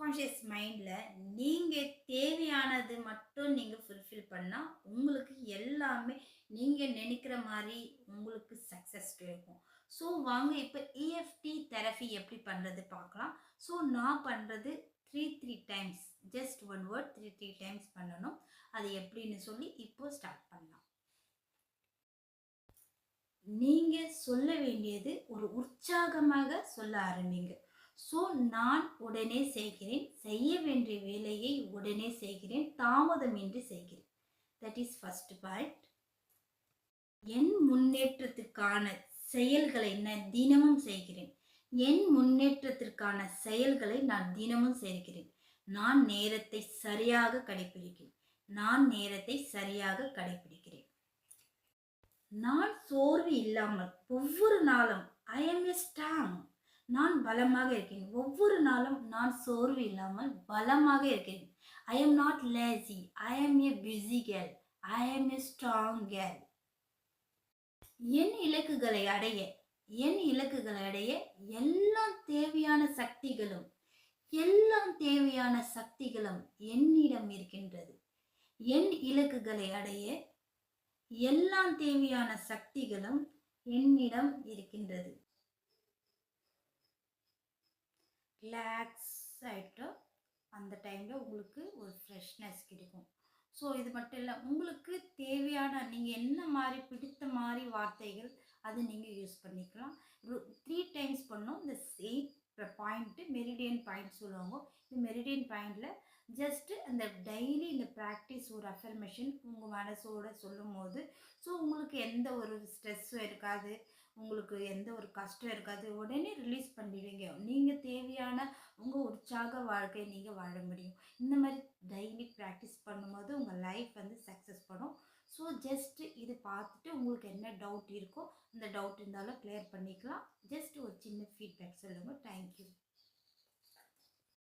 Subconscious மைண்டில் நீங்கள் தேவையானது மட்டும் நீங்கள் ஃபுல்ஃபில் பண்ணால் உங்களுக்கு எல்லாமே நீங்கள் நினைக்கிற மாதிரி உங்களுக்கு சக்ஸஸ் கிடைக்கும். ஸோ வாங்க இப்போ EFT தெரபி எப்படி பண்ணுறது பார்க்கலாம். ஸோ நான் பண்ணுறது three times, just one word three times பண்ணணும். அது எப்படின்னு சொல்லி இப்போ ஸ்டார்ட் பண்ணலாம். நீங்கள் சொல்ல வேண்டியது ஒரு உற்சாகமாக சொல்ல ஆரம்பிங்க. ஸோ நான் உடனே செய்கிறேன், செய்ய வேண்டிய வேலையை உடனே செய்கிறேன், தாமதமின்றி செய்கிறேன். That is first point. என் முன்னேற்றத்திற்கான செயல்களை நான் தினமும் செய்கிறேன். என் முன்னேற்றத்திற்கான செயல்களை நான் தினமும் செய்கிறேன். நான் நேரத்தை சரியாக கடைபிடிக்கிறேன். நான் நேரத்தை சரியாக கடைபிடிக்கிறேன். நான் சோர்வு இல்லாமல் ஒவ்வொரு நாளும் ஐ எம் எ ஸ்ட்ராங், நான் பலமாக இருக்கிறேன். ஒவ்வொரு நாளும் நான் சோர்வு இல்லாமல் பலமாக இருக்கிறேன். I am not lazy, I am a busy girl, I am a strong girl. என் இலக்குகளை அடைய எல்லாம் தேவையான சக்திகளும் என்னிடம் இருக்கின்றது. என் இலக்குகளை அடைய எல்லாம் தேவையான சக்திகளும் என்னிடம் இருக்கின்றது. ரிலாக்ஸ் ஆகிட்டு அந்த டைமில் உங்களுக்கு ஒரு ஃப்ரெஷ்னஸ் கிடைக்கும். ஸோ இது மட்டும் இல்லை, உங்களுக்கு தேவையான நீங்கள் என்ன மாதிரி பிடித்த மாதிரி வார்த்தைகள் அது நீங்கள் யூஸ் பண்ணிக்கலாம். 3 டைம்ஸ் பண்ணோம். இந்த 8 பாயிண்ட்டு மெரிடியன் பாயிண்ட் சொல்லுவாங்க. இந்த மெரிடியன் பாயிண்டில் ஜஸ்ட்டு அந்த டெய்லி இந்த ப்ராக்டிஸ் ஒரு அஃபர்மேஷன் உங்கள் மனசோடு சொல்லும் போது ஸோ உங்களுக்கு எந்த ஒரு ஸ்ட்ரெஸ்ஸும் இருக்காது, உங்களுக்கு எந்த ஒரு கஷ்டம் இருக்காது. உடனே ரிலீஸ் பண்ணிடுவீங்க. நீங்கள் தேவையான உங்கள் உற்சாக வாழ்க்கையை நீங்கள் வாழ முடியும். இந்த மாதிரி டெய்லி ப்ராக்டிஸ் பண்ணும்போது உங்கள் லைஃப் வந்து சக்ஸஸ் பண்ணும். ஸோ ஜஸ்ட்டு இது பார்த்துட்டு உங்களுக்கு என்ன டவுட் இருக்கோ அந்த டவுட் இருந்தாலும் கிளியர் பண்ணிக்கலாம். ஜஸ்ட் ஒரு சின்ன ஃபீட்பேக் சொல்லுங்கள். தேங்க்யூ.